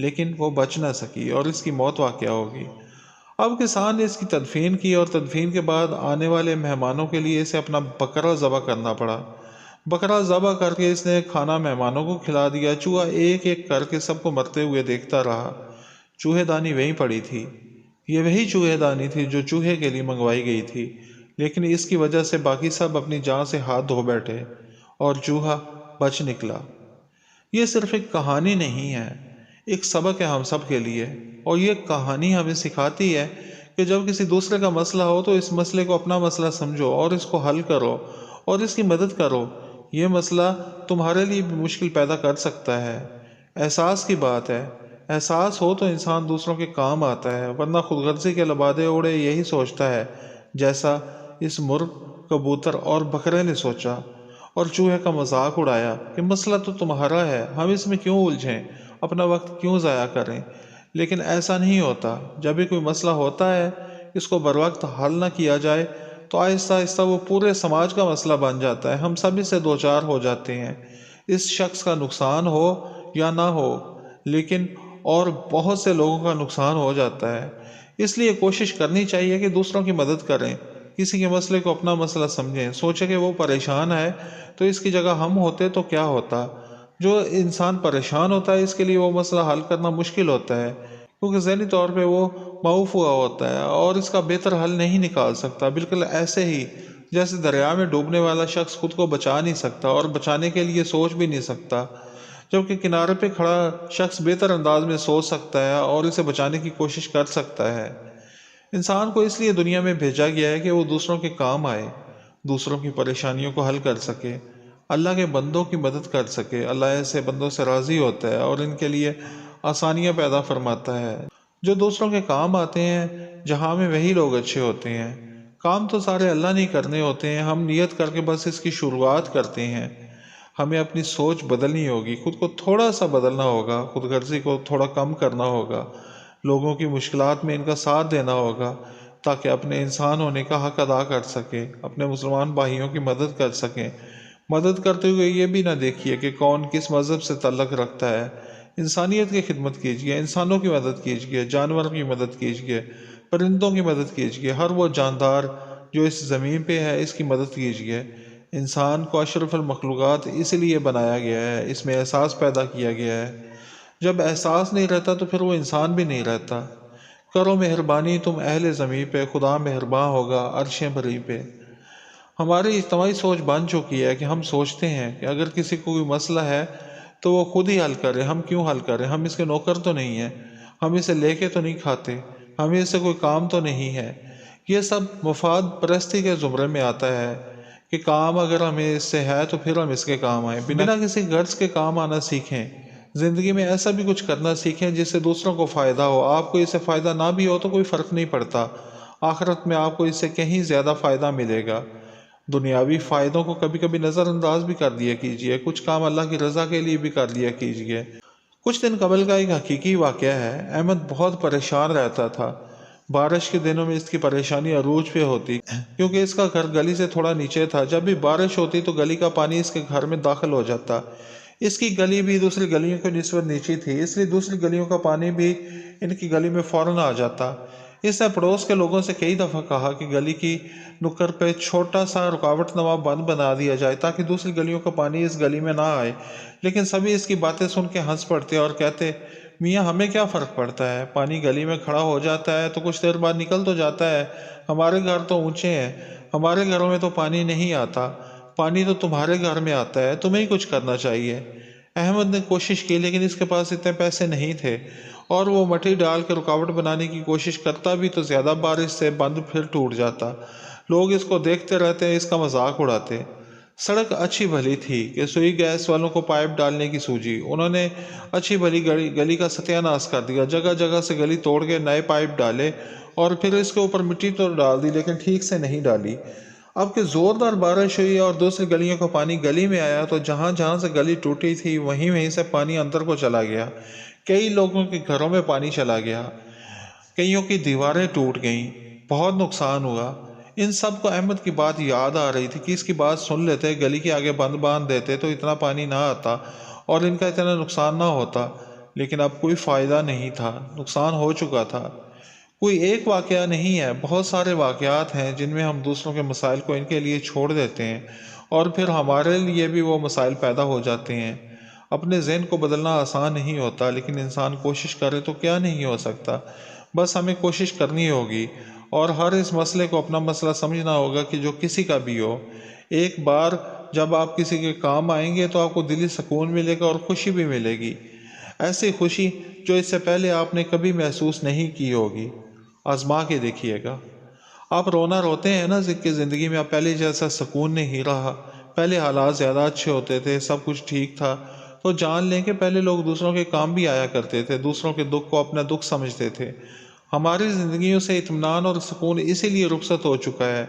لیکن وہ بچ نہ سکی اور اس کی موت واقع ہوگی۔ اب کسان نے اس کی تدفین کی اور تدفین کے بعد آنے والے مہمانوں کے لیے اسے اپنا بکرا ذبح کرنا پڑا۔ بکرا ذبح کر کے اس نے کھانا مہمانوں کو کھلا دیا۔ چوہا ایک ایک کر کے سب کو مرتے ہوئے دیکھتا رہا۔ چوہے دانی وہیں پڑی تھی۔ یہ وہی چوہے دانی تھی جو چوہے کے لیے منگوائی گئی تھی، لیکن اس کی وجہ سے باقی سب اپنی جان سے ہاتھ دھو بیٹھے اور چوہا بچ نکلا۔ یہ صرف ایک کہانی نہیں ہے، ایک سبق ہے ہم سب کے لیے، اور یہ کہانی ہمیں سکھاتی ہے کہ جب کسی دوسرے کا مسئلہ ہو تو اس مسئلے کو اپنا مسئلہ سمجھو اور اس کو حل کرو اور اس کی مدد کرو۔ یہ مسئلہ تمہارے لیے بھی مشکل پیدا کر سکتا ہے۔ احساس کی بات ہے، احساس ہو تو انسان دوسروں کے کام آتا ہے، ورنہ خود غرضی کے لبادے اوڑے یہی سوچتا ہے جیسا اس مرغ، کبوتر اور بکرے نے سوچا اور چوہے کا مذاق اڑایا کہ مسئلہ تو تمہارا ہے، ہم اس میں کیوں الجھیں، اپنا وقت کیوں ضائع کریں۔ لیکن ایسا نہیں ہوتا۔ جب بھی کوئی مسئلہ ہوتا ہے، اس کو بروقت حل نہ کیا جائے تو آہستہ آہستہ وہ پورے سماج کا مسئلہ بن جاتا ہے، ہم سب اس سے دوچار ہو جاتے ہیں۔ اس شخص کا نقصان ہو یا نہ ہو، لیکن اور بہت سے لوگوں کا نقصان ہو جاتا ہے۔ اس لیے کوشش کرنی چاہیے کہ دوسروں کی مدد کریں، کسی کے مسئلے کو اپنا مسئلہ سمجھیں، سوچیں کہ وہ پریشان ہے تو اس کی جگہ ہم ہوتے تو کیا ہوتا۔ جو انسان پریشان ہوتا ہے اس کے لیے وہ مسئلہ حل کرنا مشکل ہوتا ہے، کیونکہ ذہنی طور پہ وہ معوف ہوا ہوتا ہے اور اس کا بہتر حل نہیں نکال سکتا۔ بالکل ایسے ہی جیسے دریا میں ڈوبنے والا شخص خود کو بچا نہیں سکتا اور بچانے کے لیے سوچ بھی نہیں سکتا، جبکہ کنارے پہ کھڑا شخص بہتر انداز میں سوچ سکتا ہے اور اسے بچانے کی کوشش کر سکتا ہے۔ انسان کو اس لیے دنیا میں بھیجا گیا ہے کہ وہ دوسروں کے کام آئے، دوسروں کی پریشانیوں کو حل کر سکے، اللہ کے بندوں کی مدد کر سکے۔ اللہ ایسے بندوں سے راضی ہوتا ہے اور ان کے لیے آسانیاں پیدا فرماتا ہے جو دوسروں کے کام آتے ہیں۔ جہاں میں وہی لوگ اچھے ہوتے ہیں۔ کام تو سارے اللہ نہیں کرنے ہوتے ہیں، ہم نیت کر کے بس اس کی شروعات کرتے ہیں۔ ہمیں اپنی سوچ بدلنی ہوگی، خود کو تھوڑا سا بدلنا ہوگا، خود غرضی کو تھوڑا کم کرنا ہوگا، لوگوں کی مشکلات میں ان کا ساتھ دینا ہوگا تاکہ اپنے انسان ہونے کا حق ادا کر سکیں، اپنے مسلمان بھائیوں کی مدد کر سکیں۔ مدد کرتے ہوئے یہ بھی نہ دیکھیے کہ کون کس مذہب سے تعلق رکھتا ہے۔ انسانیت کی خدمت کیجیے، انسانوں کی مدد کیجیے، جانوروں کی مدد کیجیے، پرندوں کی مدد کیجیے، ہر وہ جاندار جو اس زمین پہ ہے اس کی مدد کیجیے۔ انسان کو اشرف المخلوقات اس لیے بنایا گیا ہے، اس میں احساس پیدا کیا گیا ہے۔ جب احساس نہیں رہتا تو پھر وہ انسان بھی نہیں رہتا۔ کرو مہربانی تم اہل زمین پہ، خدا مہرباں ہوگا عرش بری پہ۔ ہماری اجتماعی سوچ بن چکی ہے کہ ہم سوچتے ہیں کہ اگر کسی کو کوئی مسئلہ ہے تو وہ خود ہی حل کرے، ہم کیوں حل کریں، ہم اس کے نوکر تو نہیں ہیں، ہم اسے لے کے تو نہیں کھاتے، ہمیں اس سے کوئی کام تو نہیں ہے۔ یہ سب مفاد پرستی کے زمرے میں آتا ہے کہ کام اگر ہمیں اس سے ہے تو پھر ہم اس کے کام آئیں، بنا کسی غرض کے کام آنا سیکھیں۔ زندگی میں ایسا بھی کچھ کرنا سیکھیں جس سے دوسروں کو فائدہ ہو۔ آپ کو اس سے فائدہ نہ بھی ہو تو کوئی فرق نہیں پڑتا، آخرت میں آپ کو اس سے کہیں زیادہ فائدہ ملے گا۔ دنیاوی فائدوں کو کبھی کبھی نظر انداز بھی کر دیا کیجیے، کچھ کام اللہ کی رضا کے لیے بھی کر لیا کیجیے۔ کچھ دن قبل کا ایک حقیقی واقعہ ہے۔ احمد بہت پریشان رہتا تھا۔ بارش کے دنوں میں اس کی پریشانی عروج پہ ہوتی کیونکہ اس کا گھر گلی سے تھوڑا نیچے تھا۔ جب بھی بارش ہوتی تو گلی کا پانی اس کے گھر میں داخل ہو جاتا۔ اس کی گلی بھی دوسری گلیوں کی نسبت نیچی تھی، اس لیے دوسری گلیوں کا پانی بھی ان کی گلی میں فوراً آ جاتا۔ اس نے پڑوس کے لوگوں سے کئی دفعہ کہا کہ گلی کی نکر پہ چھوٹا سا رکاوٹ نما بند بنا دیا جائے تاکہ دوسری گلیوں کا پانی اس گلی میں نہ آئے، لیکن سبھی اس کی باتیں سن کے ہنس پڑتے اور کہتے میاں ہمیں کیا فرق پڑتا ہے، پانی گلی میں کھڑا ہو جاتا ہے تو کچھ دیر بعد نکل تو جاتا ہے، ہمارے گھر تو اونچے ہیں، ہمارے گھروں میں تو پانی نہیں آتا، پانی تو تمہارے گھر میں آتا ہے، تمہیں ہی کچھ کرنا چاہیے۔ احمد نے کوشش کی لیکن اس کے پاس اتنے پیسے نہیں تھے اور وہ مٹی ڈال کے رکاوٹ بنانے کی کوشش کرتا بھی تو زیادہ بارش سے بند پھر ٹوٹ جاتا۔ لوگ اس کو دیکھتے رہتے، اس کا مذاق اڑاتے۔ سڑک اچھی بھلی تھی کہ سوئی گیس والوں کو پائپ ڈالنے کی سوجی، انہوں نے اچھی بھلی گلی کا ستیہ ناش کر دیا، جگہ جگہ سے گلی توڑ کے نئے پائپ ڈالے اور پھر اس کے اوپر مٹی تو ڈال دی لیکن ٹھیک سے نہیں ڈالی۔ اب کہ زوردار بارش ہوئی اور دوسری گلیوں کا پانی گلی میں آیا تو جہاں جہاں سے گلی ٹوٹی تھی وہیں سے پانی اندر کو چلا گیا، کئی لوگوں کے گھروں میں پانی چلا گیا، کئیوں کی دیواریں ٹوٹ گئیں، بہت نقصان ہوا۔ ان سب کو احمد کی بات یاد آ رہی تھی کہ اس کی بات سن لیتے، گلی کے آگے بند باندھ دیتے تو اتنا پانی نہ آتا اور ان کا اتنا نقصان نہ ہوتا۔ لیکن اب کوئی فائدہ نہیں تھا، نقصان ہو چکا تھا۔ کوئی ایک واقعہ نہیں ہے، بہت سارے واقعات ہیں جن میں ہم دوسروں کے مسائل کو ان کے لیے چھوڑ دیتے ہیں اور پھر ہمارے لیے بھی وہ مسائل پیدا ہو جاتے ہیں۔ اپنے ذہن کو بدلنا آسان نہیں ہوتا، لیکن انسان کوشش کرے تو کیا نہیں ہو سکتا۔ بس ہمیں کوشش کرنی ہوگی اور ہر اس مسئلے کو اپنا مسئلہ سمجھنا ہوگا کہ جو کسی کا بھی ہو۔ ایک بار جب آپ کسی کے کام آئیں گے تو آپ کو دلی سکون ملے گا اور خوشی بھی ملے گی، ایسی خوشی جو اس سے پہلے آپ نے کبھی محسوس نہیں کی ہوگی۔ آزما کے دیکھیے گا۔ آپ رونا روتے ہیں نا کہ زندگی میں اب پہلے جیسا سکون نہیں رہا، پہلے حالات زیادہ اچھے ہوتے تھے، سب کچھ ٹھیک تھا، تو جان لیں کہ پہلے لوگ دوسروں کے کام بھی آیا کرتے تھے، دوسروں کے دکھ کو اپنا دکھ سمجھتے تھے۔ ہماری زندگیوں سے اطمینان اور سکون اسی لیے رخصت ہو چکا ہے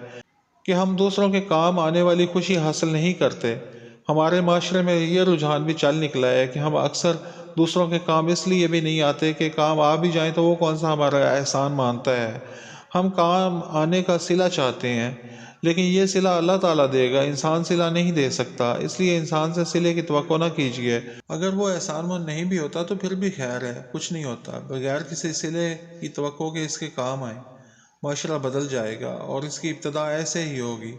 کہ ہم دوسروں کے کام آنے والی خوشی حاصل نہیں کرتے۔ ہمارے معاشرے میں یہ رجحان بھی چل نکلا ہے کہ ہم اکثر دوسروں کے کام اس لیے بھی نہیں آتے کہ کام آ بھی جائیں تو وہ کون سا ہمارا احسان مانتا ہے۔ ہم کام آنے کا صلہ چاہتے ہیں، لیکن یہ صلہ اللہ تعالیٰ دے گا، انسان صلہ نہیں دے سکتا، اس لیے انسان سے صلے کی توقع نہ کیجیے۔ اگر وہ احسان مند نہیں بھی ہوتا تو پھر بھی خیر ہے، کچھ نہیں ہوتا، بغیر کسی صلے کی توقع کے اس کے کام آئیں۔ معاشرہ بدل جائے گا اور اس کی ابتدا ایسے ہی ہوگی۔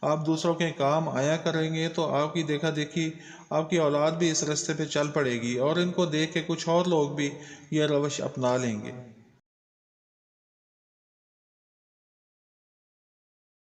آپ دوسروں کے کام آیا کریں گے تو آپ کی دیکھا دیکھی آپ کی اولاد بھی اس راستے پہ چل پڑے گی اور ان کو دیکھ کے کچھ اور لوگ بھی یہ روش اپنا لیں گے۔